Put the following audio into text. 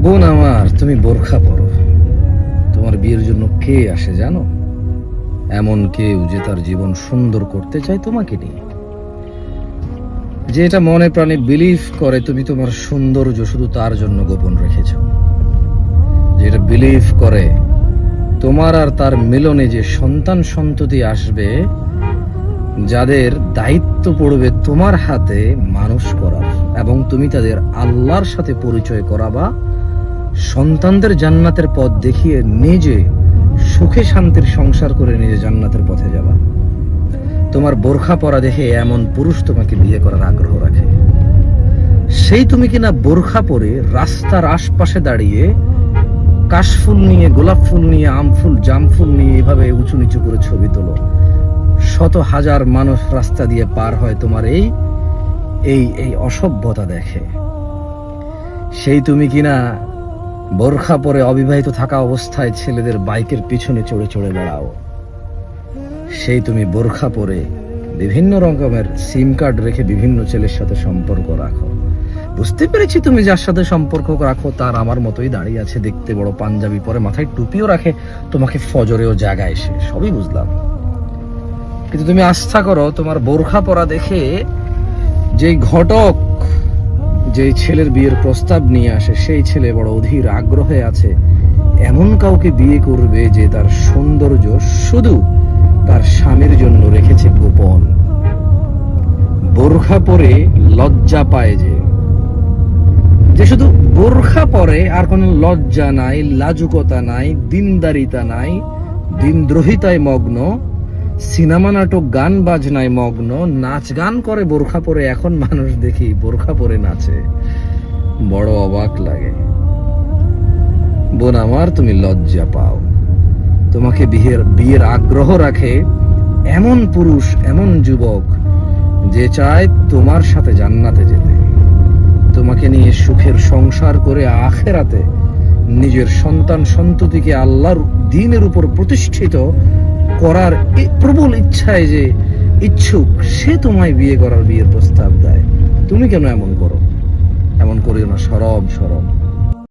বোন আমার, তুমি বোরখা পরো। তোমার বিয়ের জন্য কে আসে জানো? এমন কেউ যে তার জীবন সুন্দর করতে চায় তোমাকে নিয়ে, যে এটা মনে প্রাণে বিলিভ করে তুমি তোমার সৌন্দর্য শুধু তার জন্য গোপন রেখেছ, যেটা বিলিভ করে তোমার আর তার মিলনে যে সন্তান সন্ততি আসবে, যাদের দায়িত্ব পড়বে তোমার হাতে মানুষ করার, এবং তুমি তাদের আল্লাহর সাথে পরিচয় করাবা, সন্তানদের জান্নাতের পথ দেখিয়ে নিজে সুখে শান্তির সংসার করে নিজে জান্নাতের পথে যাবা। তোমার বোরখা পরা দেখে এমন পুরুষ তোমাকে বিয়ে করার আগ্রহ রাখে। সেই তুমি কিনা বোরখা পরে রাস্তার আশপাশে দাঁড়িয়ে কাশফুল নিয়ে, গোলাপ ফুল নিয়ে, আম ফুল, জাম ফুল নিয়ে এভাবে উঁচু নিচু করে ছবি তোলো। শত হাজার মানুষ রাস্তা দিয়ে পার হয় তোমার এই এই এই অসভ্যতা দেখে। সেই তুমি কিনা বোরখা পরে অবিবাহিত থাকা অবস্থায় ছেলেদের বাইকের পিছনে চড়ে চড়ে বেড়াও। সেই তুমি বোরখা পরে বিভিন্ন রকমের সিম কার্ড রেখে বিভিন্ন ছেলের সাথে সম্পর্ক রাখো। বুঝতে পেরেছি তুমি যার সাথে সম্পর্ক রাখো তার আমার মতোই দাঁড়িয়ে আছে, দেখতে বড় পাঞ্জাবি পরে, মাথায় টুপিও রাখে, তোমাকে ফজরেও জাগায়, সে সবই বুঝলাম। কিন্তু তুমি আস্থা করো তোমার বোরখা পরা দেখে যেই ঘটক যে ছেলের বিয়ের প্রস্তাব নিয়ে আসে, সেই ছেলে বড় অধীর আগ্রহে আছে এমন কাউকে বিয়ে করবে যে তার সৌন্দর্য শুধু তার স্বামীর জন্য রেখেছে গোপন। বোরখা পরে লজ্জা পায় যে শুধু বোরখা পরে, আর কোনো লজ্জা নাই, লাজুকতা নাই, দিনদারিতা নাই, দিনদ্রোহিতায় মগ্ন, সিনেমা নাটক গান বাজনায় মগ্ন, নাচ গান করে বোরখা পরে। এখন মানুষ দেখি বোরখা পরে নাচে, বড় অবাক লাগে। বোন আমার, তুমি লজ্জা পাও। তোমাকে বিয়ের আগ্রহ রাখে এমন পুরুষ, এমন যুবক যে চায় তোমার সাথে জান্নাতে যেতে, তোমাকে নিয়ে সুখের সংসার করে আখেরাতে নিজের সন্তান সন্ততিকে আল্লাহর দ্বীনের উপর প্রতিষ্ঠিত করার প্রবল ইচ্ছায় যে ইচ্ছুক, সে তোমায় বিয়ে করার বিয়ের প্রস্তাব দেয়। তুমি কেন এমন করো? এমন করিও না, সরব সরব।